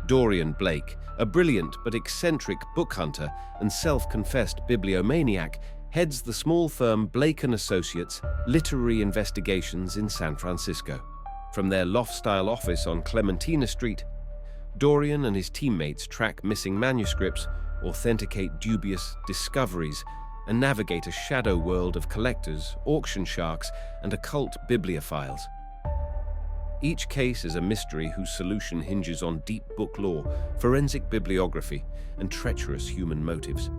Dorian Blake, a brilliant but eccentric book hunter and self-confessed bibliomaniac, heads the small firm Blake Associates Literary Investigations in San Francisco. From their loft-style office on Clementina Street, Dorian and his teammates track missing manuscripts, authenticate dubious discoveries, and navigate a shadow world of collectors, auction sharks, and occult bibliophiles. Each case is a mystery whose solution hinges on deep book lore, forensic bibliography, and treacherous human motives.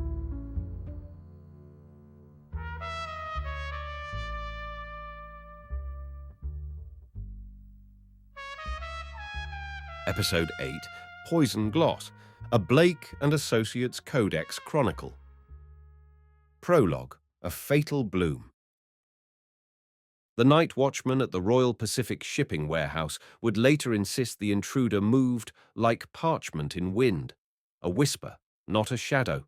Episode 8, Poison Gloss, a Blake and Associates Codex Chronicle. Prologue, A Fatal Bloom. The night watchman at the Royal Pacific shipping warehouse would later insist the intruder moved like parchment in wind, a whisper, not a shadow.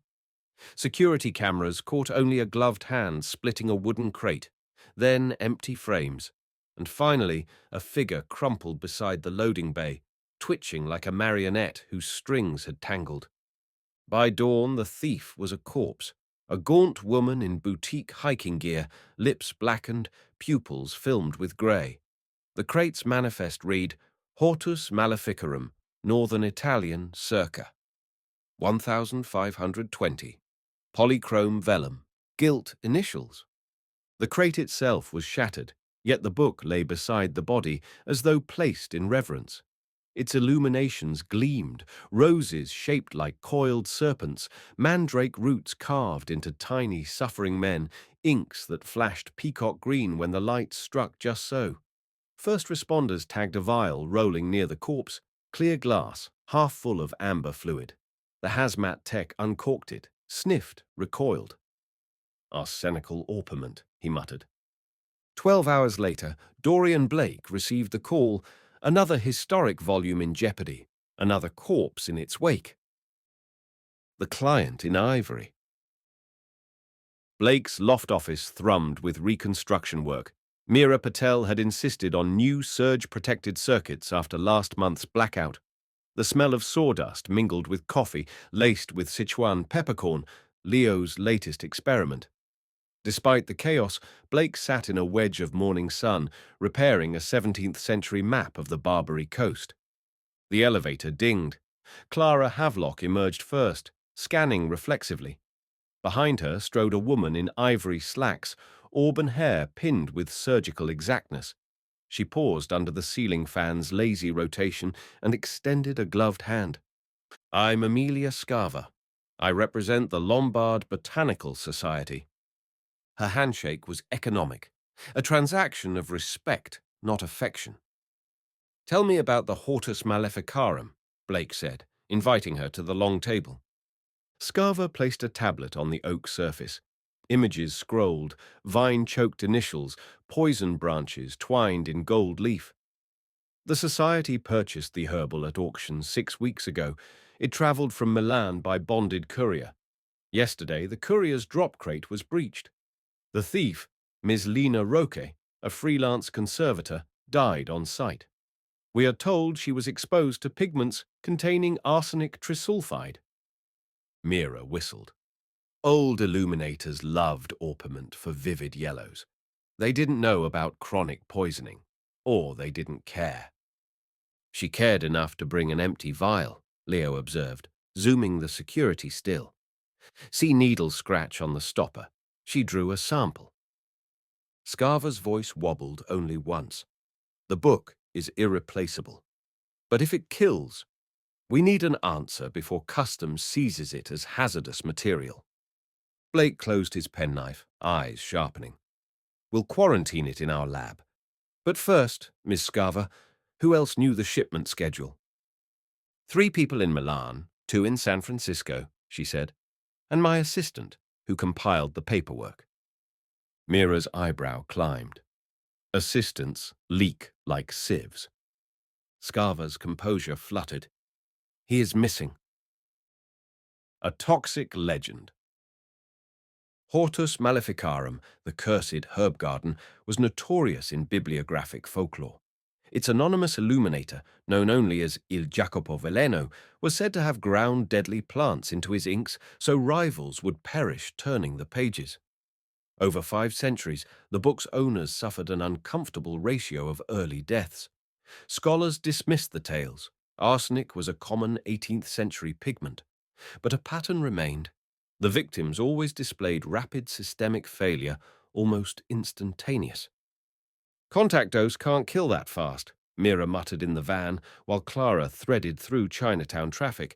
Security cameras caught only a gloved hand splitting a wooden crate, then empty frames, and finally a figure crumpled beside the loading bay, twitching like a marionette whose strings had tangled. By dawn, the thief was a corpse, a gaunt woman in boutique hiking gear, lips blackened, pupils filmed with grey. The crate's manifest read, Hortus Maleficarum, Northern Italian, circa 1520. Polychrome vellum, gilt initials. The crate itself was shattered, yet the book lay beside the body as though placed in reverence. Its illuminations gleamed, roses shaped like coiled serpents, mandrake roots carved into tiny, suffering men, inks that flashed peacock green when the light struck just so. First responders tagged a vial rolling near the corpse, clear glass, half full of amber fluid. The hazmat tech uncorked it, sniffed, recoiled. Arsenical orpiment, he muttered. 12 hours later, Dorian Blake received the call, another historic volume in jeopardy, another corpse in its wake. The client in ivory. Blake's loft office thrummed with reconstruction work. Meera Patel had insisted on new surge-protected circuits after last month's blackout. The smell of sawdust mingled with coffee laced with Sichuan peppercorn, Leo's latest experiment. Despite the chaos, Blake sat in a wedge of morning sun, repairing a 17th-century map of the Barbary coast. The elevator dinged. Clara Havelock emerged first, scanning reflexively. Behind her strode a woman in ivory slacks, auburn hair pinned with surgical exactness. She paused under the ceiling fan's lazy rotation and extended a gloved hand. "I'm Amelia Scarver. I represent the Lombard Botanical Society." Her handshake was economic, a transaction of respect, not affection. "Tell me about the Hortus Maleficarum," Blake said, inviting her to the long table. Scarver placed a tablet on the oak surface. Images scrolled, vine-choked initials, poison branches twined in gold leaf. The society purchased the herbal at auction 6 weeks ago. It travelled from Milan by bonded courier. Yesterday, the courier's drop crate was breached. The thief, Ms. Lena Roque, a freelance conservator, died on site. We are told she was exposed to pigments containing arsenic trisulfide. Meera whistled. Old illuminators loved orpiment for vivid yellows. They didn't know about chronic poisoning, or they didn't care. She cared enough to bring an empty vial, Leo observed, zooming the security still. See needle scratch on the stopper. She drew a sample. Scarver's voice wobbled only once. The book is irreplaceable. But if it kills, we need an answer before customs seizes it as hazardous material. Blake closed his penknife, eyes sharpening. We'll quarantine it in our lab. But first, Miss Scarver, who else knew the shipment schedule? 3 people in Milan, 2 in San Francisco, she said, and my assistant, who compiled the paperwork. Meera's eyebrow climbed. Assistants leak like sieves. Scarver's composure fluttered. He is missing. A toxic legend. Hortus Maleficarum, the cursed herb garden, was notorious in bibliographic folklore. Its anonymous illuminator, known only as Il Jacopo Veleno, was said to have ground deadly plants into his inks so rivals would perish turning the pages. Over 5 centuries, the book's owners suffered an uncomfortable ratio of early deaths. Scholars dismissed the tales. Arsenic was a common 18th century pigment, but a pattern remained. The victims always displayed rapid systemic failure, almost instantaneous. Contact dose can't kill that fast, Mira muttered in the van while Clara threaded through Chinatown traffic.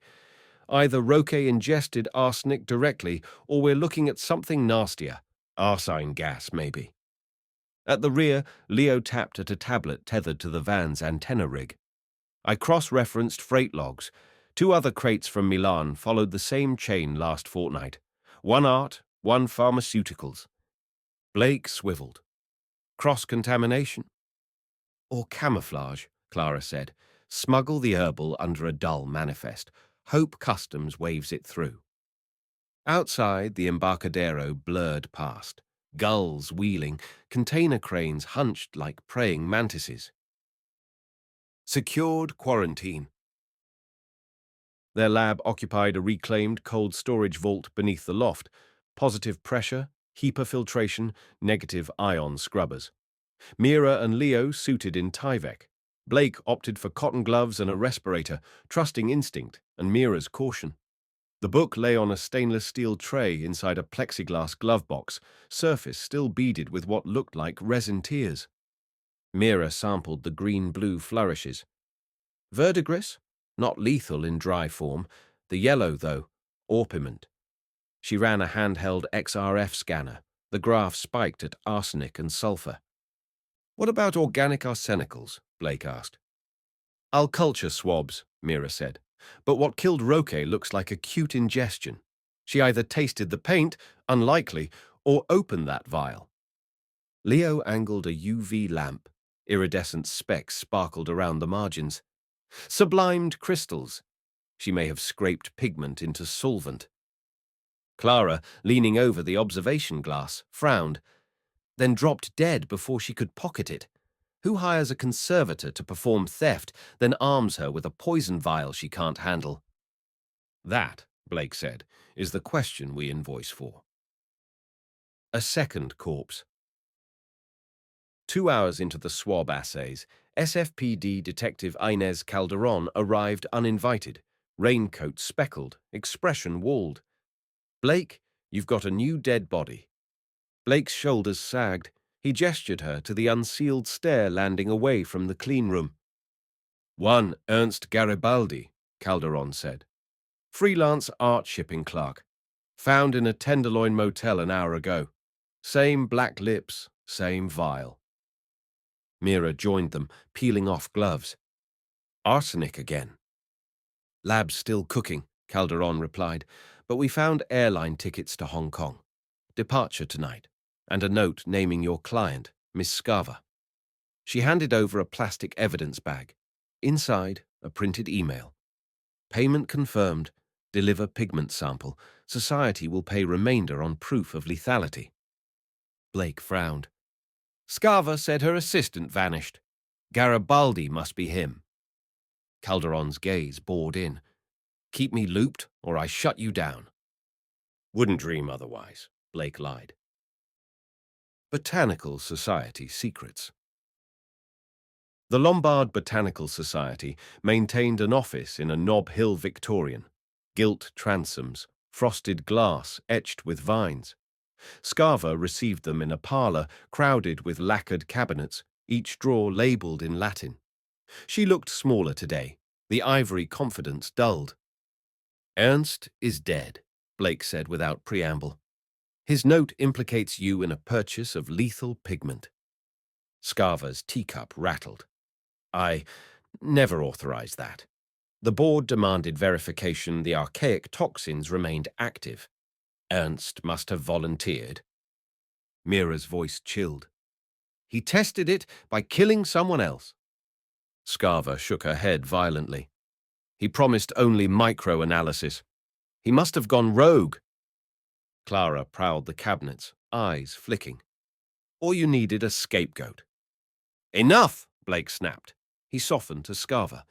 Either Roque ingested arsenic directly or we're looking at something nastier. Arsine gas, maybe. At the rear, Leo tapped at a tablet tethered to the van's antenna rig. I cross-referenced freight logs. 2 other crates from Milan followed the same chain last fortnight. 1 art, 1 pharmaceuticals. Blake swiveled. Cross-contamination? Or camouflage, Clara said. Smuggle the herbal under a dull manifest. Hope customs waves it through. Outside, the Embarcadero blurred past. Gulls wheeling, container cranes hunched like praying mantises. Secured quarantine. Their lab occupied a reclaimed cold storage vault beneath the loft. Positive pressure, HEPA filtration, negative ion scrubbers. Mira and Leo suited in Tyvek. Blake opted for cotton gloves and a respirator, trusting instinct and Mira's caution. The book lay on a stainless steel tray inside a plexiglass glove box, surface still beaded with what looked like resin tears. Mira sampled the green-blue flourishes. Verdigris? Not lethal in dry form. The yellow, though, orpiment. She ran a handheld XRF scanner. The graph spiked at arsenic and sulfur. What about organic arsenicals? Blake asked. I'll culture swabs, Mira said. But what killed Roque looks like acute ingestion. She either tasted the paint, unlikely, or opened that vial. Leo angled a UV lamp. Iridescent specks sparkled around the margins. Sublimed crystals. She may have scraped pigment into solvent. Clara, leaning over the observation glass, frowned, then dropped dead before she could pocket it. Who hires a conservator to perform theft, then arms her with a poison vial she can't handle? That, Blake said, is the question we invoice for. A second corpse. 2 hours into the swab assays, SFPD Detective Inez Calderon arrived uninvited, raincoat speckled, expression walled. Blake, you've got a new dead body. Blake's shoulders sagged. He gestured her to the unsealed stair landing away from the clean room. One Ernst Garibaldi, Calderon said. Freelance art shipping clerk. Found in a Tenderloin motel an hour ago. Same black lips, same vial. Mira joined them, peeling off gloves. Arsenic again. Lab's still cooking, Calderon replied, but we found airline tickets to Hong Kong. Departure tonight, and a note naming your client, Miss Scarver. She handed over a plastic evidence bag. Inside, a printed email. Payment confirmed. Deliver pigment sample. Society will pay remainder on proof of lethality. Blake frowned. Scarver said her assistant vanished. Garibaldi must be him. Calderon's gaze bored in. Keep me looped, or I shut you down. Wouldn't dream otherwise, Blake lied. Botanical Society secrets. The Lombard Botanical Society maintained an office in a Nob Hill Victorian. Gilt transoms, frosted glass etched with vines. Scarver received them in a parlour crowded with lacquered cabinets, each drawer labelled in Latin. She looked smaller today, the ivory confidence dulled. Ernst is dead, Blake said without preamble. His note implicates you in a purchase of lethal pigment. Scarver's teacup rattled. I never authorized that. The board demanded verification the archaic toxins remained active. Ernst must have volunteered. Mira's voice chilled. He tested it by killing someone else. Scarver shook her head violently. He promised only micro-analysis. He must have gone rogue. Clara prowled the cabinets, eyes flicking. Or you needed a scapegoat. Enough, Blake snapped. He softened to Scarver.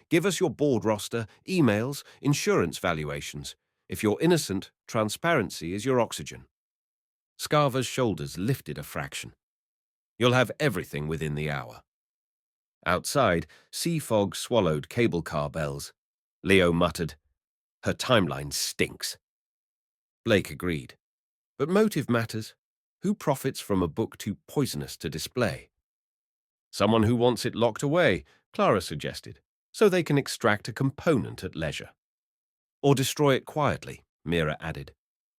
Give us your board roster, emails, insurance valuations. If you're innocent, transparency is your oxygen. Scarver's shoulders lifted a fraction. You'll have everything within the hour. Outside, sea fog swallowed cable car bells. Leo muttered, "Her timeline stinks." Blake agreed. But motive matters. Who profits from a book too poisonous to display? Someone who wants it locked away, Clara suggested, so they can extract a component at leisure. Or destroy it quietly, Mira added.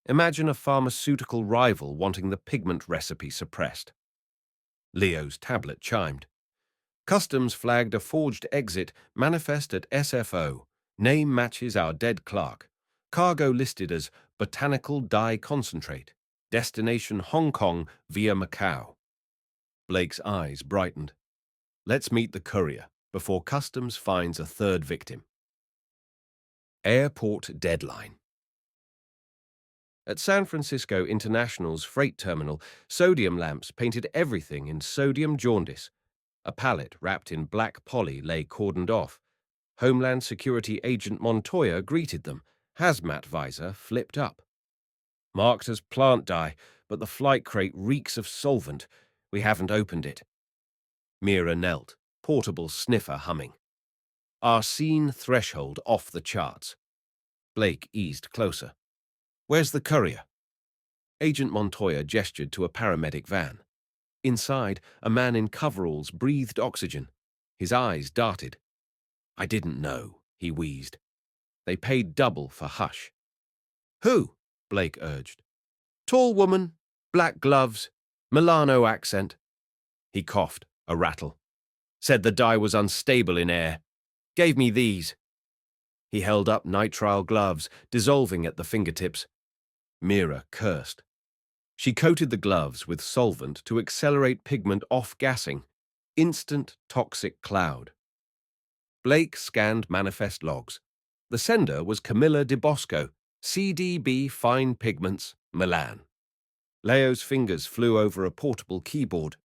Imagine a pharmaceutical rival wanting the pigment recipe suppressed. Leo's tablet chimed. Customs flagged a forged exit manifest at SFO. Name matches our dead clerk. Cargo listed as botanical dye concentrate. Destination Hong Kong via Macau. Blake's eyes brightened. Let's meet the courier before customs finds a third victim. Airport deadline. At San Francisco International's freight terminal, sodium lamps painted everything in sodium jaundice. A pallet wrapped in black poly lay cordoned off. Homeland Security Agent Montoya greeted them, hazmat visor flipped up. Marked as plant dye, but the flight crate reeks of solvent. We haven't opened it. Mira knelt, portable sniffer humming. Arcane threshold off the charts. Blake eased closer. Where's the courier? Agent Montoya gestured to a paramedic van. Inside, a man in coveralls breathed oxygen. His eyes darted. I didn't know, he wheezed. They paid double for hush. Who? Blake urged. Tall woman, black gloves, Milano accent. He coughed, a rattle. Said the dye was unstable in air. Gave me these. He held up nitrile gloves, dissolving at the fingertips. Mira cursed. She coated the gloves with solvent to accelerate pigment off-gassing. Instant toxic cloud. Blake scanned manifest logs. The sender was Camilla de Bosco, CDB Fine Pigments, Milan. Leo's fingers flew over a portable keyboard.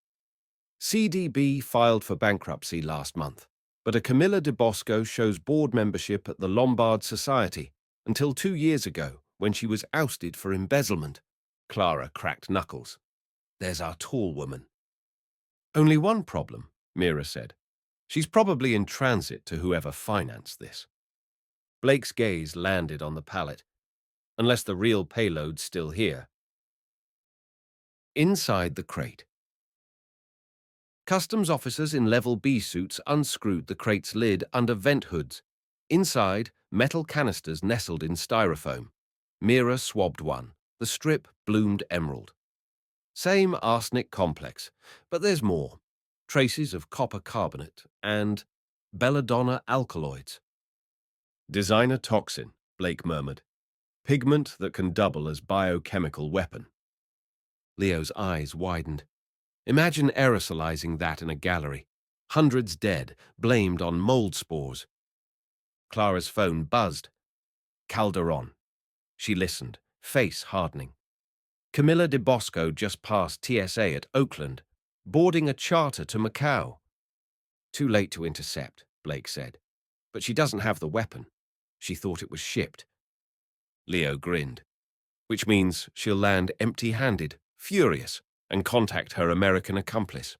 CDB filed for bankruptcy last month, but a Camilla de Bosco shows board membership at the Lombard Society until 2 years ago when she was ousted for embezzlement. Clara cracked knuckles. There's our tall woman. Only one problem, Mira said. She's probably in transit to whoever financed this. Blake's gaze landed on the pallet. Unless the real payload's still here. Inside the crate. Customs officers in Level B suits unscrewed the crate's lid under vent hoods. Inside, metal canisters nestled in styrofoam. Mira swabbed one. The strip bloomed emerald. Same arsenic complex, but there's more. Traces of copper carbonate and belladonna alkaloids. Designer toxin, Blake murmured. Pigment that can double as biochemical weapon. Leo's eyes widened. Imagine aerosolizing that in a gallery. Hundreds dead, blamed on mold spores. Clara's phone buzzed. Calderon. She listened, face hardening. Camilla de Bosco just passed TSA at Oakland, boarding a charter to Macau. Too late to intercept, Blake said. But she doesn't have the weapon. She thought it was shipped. Leo grinned. Which means she'll land empty-handed, furious, and contact her American accomplice.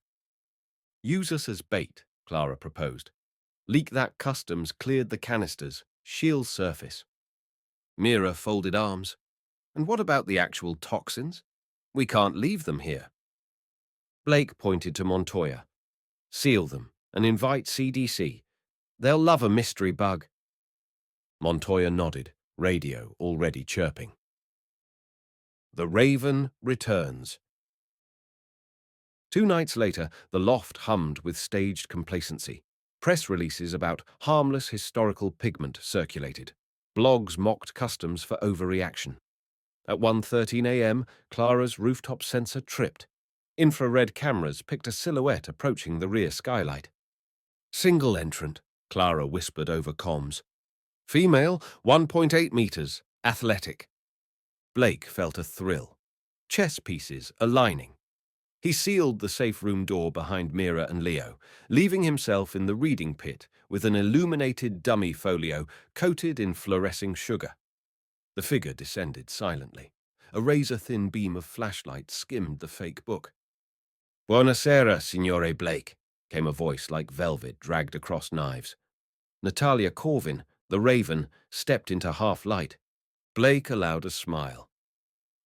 Use us as bait, Clara proposed. Leak that customs cleared the canisters, shield surface. Mira folded arms. And what about the actual toxins? We can't leave them here. Blake pointed to Montoya. Seal them and invite CDC. They'll love a mystery bug. Montoya nodded, radio already chirping. The Raven returns. 2 nights later, the loft hummed with staged complacency. Press releases about harmless historical pigment circulated. Blogs mocked customs for overreaction. At 1:13 a.m., Clara's rooftop sensor tripped. Infrared cameras picked a silhouette approaching the rear skylight. Single entrant, Clara whispered over comms. Female, 1.8 meters, athletic. Blake felt a thrill. Chess pieces aligning. He sealed the safe room door behind Mira and Leo, leaving himself in the reading pit with an illuminated dummy folio coated in fluorescing sugar. The figure descended silently. A razor-thin beam of flashlight skimmed the fake book. "Buonasera, Signore Blake," came a voice like velvet dragged across knives. Natalia Corvin, the Raven, stepped into half-light. Blake allowed a smile.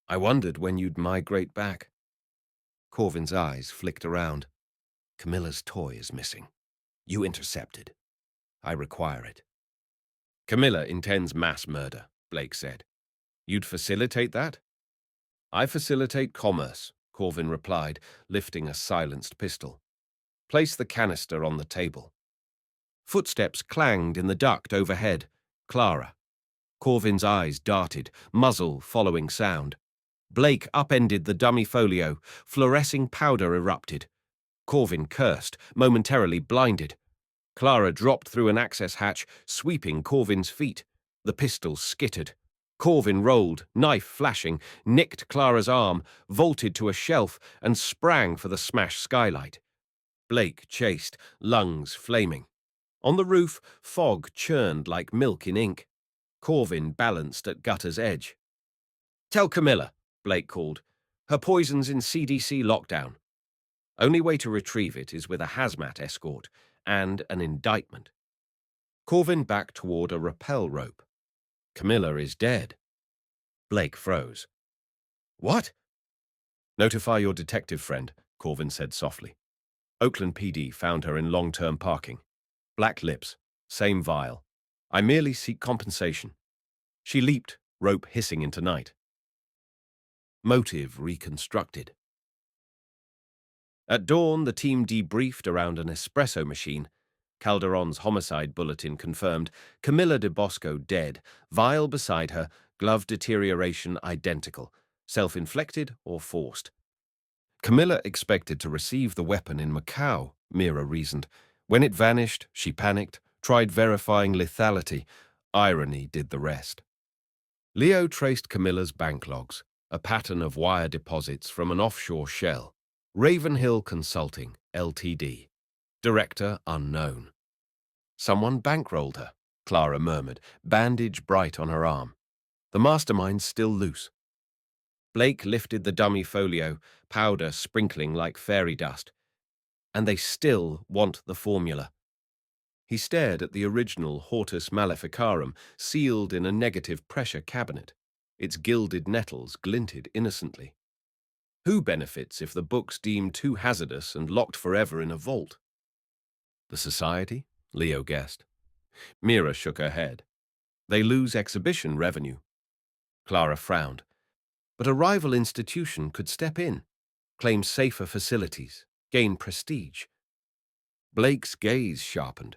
"I wondered when you'd migrate back." Corvin's eyes flicked around. "Camilla's toy is missing. You intercepted. I require it." "Camilla intends mass murder," Blake said. "You'd facilitate that?" "I facilitate commerce," Corvin replied, lifting a silenced pistol. "Place the canister on the table." Footsteps clanged in the duct overhead. Clara. Corvin's eyes darted, muzzle following sound. Blake upended the dummy folio. Fluorescing powder erupted. Corvin cursed, momentarily blinded. Clara dropped through an access hatch, sweeping Corvin's feet. The pistol skittered. Corvin rolled, knife flashing, nicked Clara's arm, vaulted to a shelf, and sprang for the smashed skylight. Blake chased, lungs flaming. On the roof, fog churned like milk in ink. Corvin balanced at gutter's edge. "Tell Camilla," Blake called. "Her poison's in CDC lockdown. Only way to retrieve it is with a hazmat escort and an indictment." Corvin backed toward a rappel rope. "Camilla is dead." Blake froze. "What?" "Notify your detective friend," Corvin said softly. "Oakland PD found her in long-term parking. Black lips, same vial. I merely seek compensation." She leaped, rope hissing into night. Motive reconstructed. At dawn, the team debriefed around an espresso machine. Calderon's homicide bulletin confirmed Camilla de Bosco dead, vial beside her, glove deterioration identical, self-inflicted or forced. Camilla expected to receive the weapon in Macau, Mira reasoned. When it vanished, she panicked, tried verifying lethality. Irony did the rest. Leo traced Camilla's bank logs, a pattern of wire deposits from an offshore shell. Ravenhill Consulting, Ltd. Director unknown. "Someone bankrolled her," Clara murmured, bandage bright on her arm. "The mastermind's still loose." Blake lifted the dummy folio, powder sprinkling like fairy dust. "And they still want the formula." He stared at the original Hortus Maleficarum, sealed in a negative pressure cabinet. Its gilded nettles glinted innocently. Who benefits if the book's deemed too hazardous and locked forever in a vault? "The society?" Leo guessed. Mira shook her head. "They lose exhibition revenue." Clara frowned. "But a rival institution could step in, claim safer facilities, gain prestige." Blake's gaze sharpened.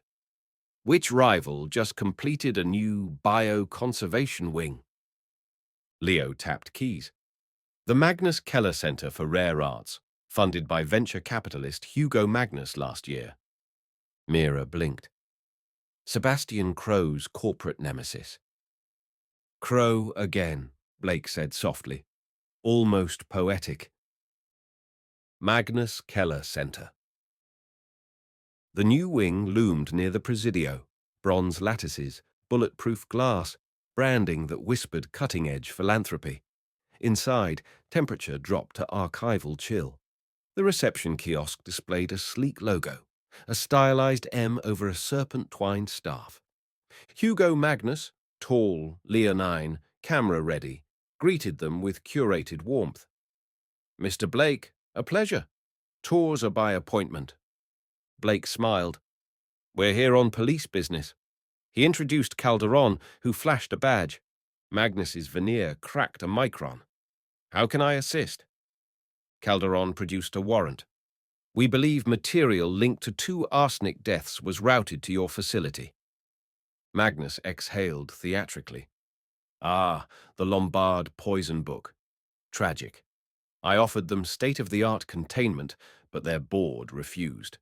"Which rival just completed a new bioconservation wing?" Leo tapped keys. "The Magnus Keller Center for Rare Arts, funded by venture capitalist Hugo Magnus last year." Mira blinked. "Sebastian Crow's corporate nemesis." "Crow again," Blake said softly. "Almost poetic." Magnus Keller Center. The new wing loomed near the Presidio, bronze lattices, bulletproof glass, branding that whispered cutting-edge philanthropy. Inside, temperature dropped to archival chill. The reception kiosk displayed a sleek logo, a stylized M over a serpent-twined staff. Hugo Magnus, tall, leonine, camera-ready, greeted them with curated warmth. "Mr. Blake, a pleasure. Tours are by appointment." Blake smiled. "We're here on police business." He introduced Calderon, who flashed a badge. Magnus's veneer cracked a micron. "How can I assist?" Calderon produced a warrant. "We believe material linked to 2 arsenic deaths was routed to your facility." Magnus exhaled theatrically. "Ah, the Lombard poison book. Tragic. I offered them state-of-the-art containment, but their board refused."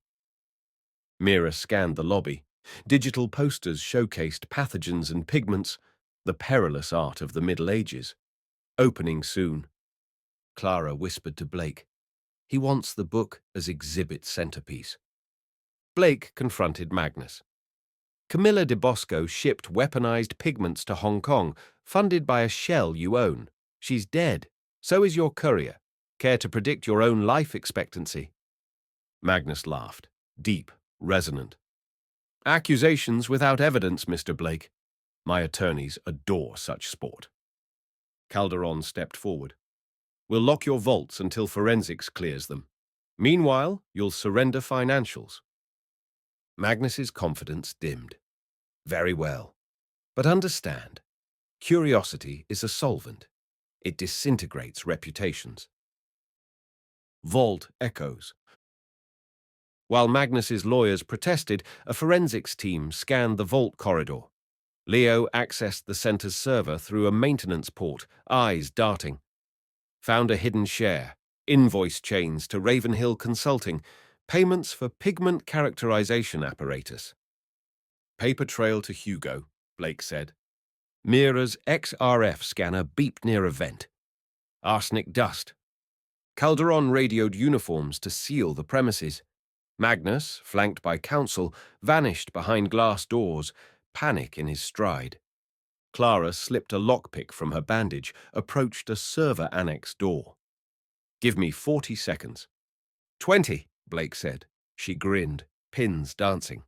Mira scanned the lobby. Digital posters showcased pathogens and pigments, the perilous art of the Middle Ages. "Opening soon." Clara whispered to Blake. He wants the book as exhibit centerpiece. Blake confronted Magnus. Camilla de Bosco shipped weaponized pigments to Hong Kong, funded by a shell you own. She's dead. So is your courier. Care to predict your own life expectancy? Magnus laughed, deep, resonant. Accusations without evidence, Mr. Blake. My attorneys adore such sport. Calderon stepped forward. We'll lock your vaults until forensics clears them. Meanwhile, you'll surrender financials. Magnus's confidence dimmed. Very well. But understand, curiosity is a solvent. It disintegrates reputations. Vault echoes. While Magnus's lawyers protested, a forensics team scanned the vault corridor. Leo accessed the center's server through a maintenance port, eyes darting. Found a hidden share, invoice chains to Ravenhill Consulting, payments for pigment characterization apparatus. Paper trail to Hugo, Blake said. Mira's XRF scanner beeped near a vent. Arsenic dust. Calderon radioed uniforms to seal the premises. Magnus, flanked by counsel, vanished behind glass doors, panic in his stride. Clara slipped a lockpick from her bandage, approached a server annex door. Give me 40 seconds. 20, Blake said. She grinned, pins dancing.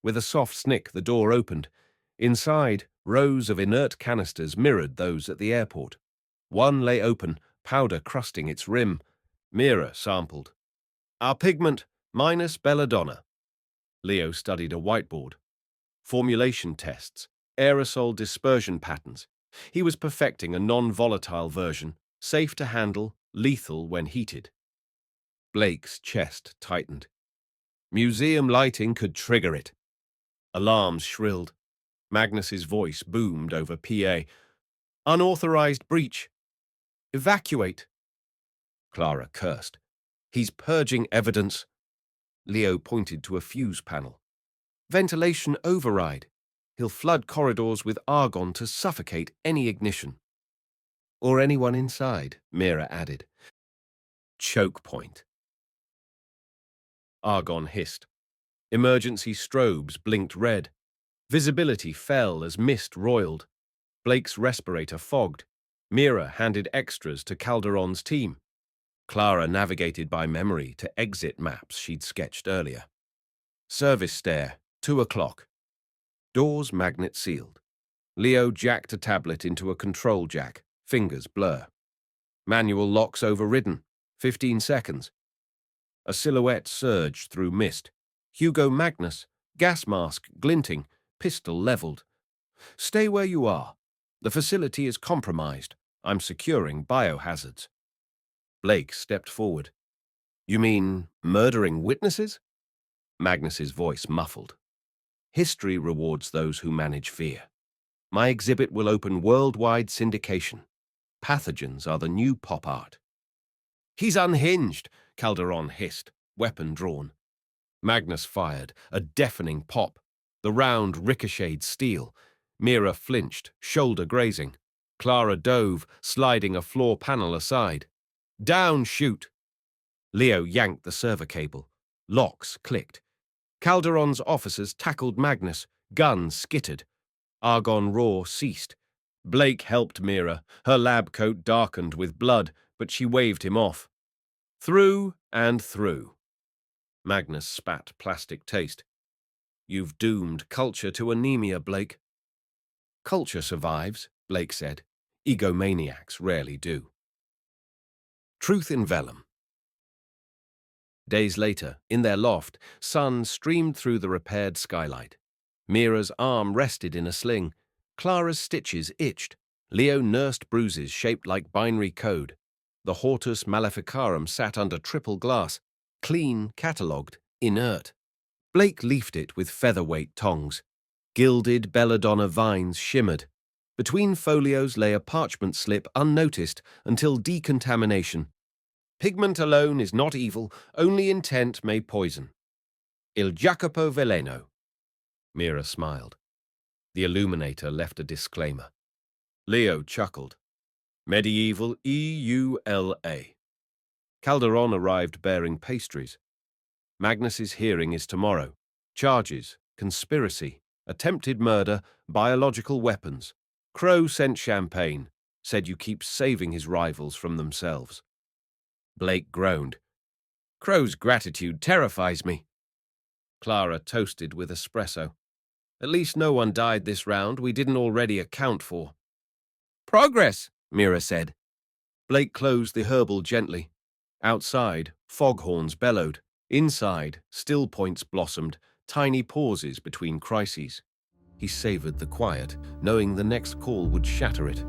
With a soft snick, the door opened. Inside, rows of inert canisters mirrored those at the airport. One lay open, powder crusting its rim. Mira sampled. Our pigment, minus belladonna. Leo studied a whiteboard. Formulation tests, aerosol dispersion patterns. He was perfecting a non-volatile version, safe to handle, lethal when heated. Blake's chest tightened. Museum lighting could trigger it. Alarms shrilled. Magnus's voice boomed over PA. Unauthorized breach. Evacuate. Clara cursed. He's purging evidence. Leo pointed to a fuse panel. Ventilation override. He'll flood corridors with argon to suffocate any ignition. Or anyone inside, Mira added. Choke point. Argon hissed. Emergency strobes blinked red. Visibility fell as mist roiled. Blake's respirator fogged. Mira handed extras to Calderon's team. Clara navigated by memory to exit maps she'd sketched earlier. Service stair, 2 o'clock. Doors magnet sealed. Leo jacked a tablet into a control jack, fingers blur. Manual locks overridden, 15 seconds. A silhouette surged through mist. Hugo Magnus, gas mask glinting, pistol leveled. Stay where you are. The facility is compromised. I'm securing biohazards. Blake stepped forward. You mean murdering witnesses? Magnus's voice muffled. History rewards those who manage fear. My exhibit will open worldwide syndication. Pathogens are the new pop art. He's unhinged, Calderon hissed, weapon drawn. Magnus fired, a deafening pop. The round ricocheted steel. Mira flinched, shoulder grazing. Clara dove, sliding a floor panel aside. Down, shoot! Leo yanked the server cable. Locks clicked. Calderon's officers tackled Magnus. Guns skittered. Argon roar ceased. Blake helped Mira. Her lab coat darkened with blood, but she waved him off. Through and through. Magnus spat plastic taste. You've doomed culture to anemia, Blake. Culture survives, Blake said. Egomaniacs rarely do. Truth in vellum. Days later, in their loft, sun streamed through the repaired skylight. Mira's arm rested in a sling. Clara's stitches itched. Leo nursed bruises shaped like binary code. The Hortus Maleficarum sat under triple glass, clean, catalogued, inert. Blake leafed it with featherweight tongs. Gilded belladonna vines shimmered. Between folios lay a parchment slip unnoticed until decontamination. Pigment alone is not evil, only intent may poison. Il Jacopo Veleno. Mira smiled. The illuminator left a disclaimer. Leo chuckled. Medieval EULA. Calderon arrived bearing pastries. Magnus's hearing is tomorrow. Charges, conspiracy, attempted murder, biological weapons. Crow sent champagne, said you keep saving his rivals from themselves. Blake groaned. Crow's gratitude terrifies me. Clara toasted with espresso. At least no one died this round we didn't already account for. Progress, Mira said. Blake closed the herbal gently. Outside, foghorns bellowed. Inside, still points blossomed, tiny pauses between crises. He savored the quiet, knowing the next call would shatter it.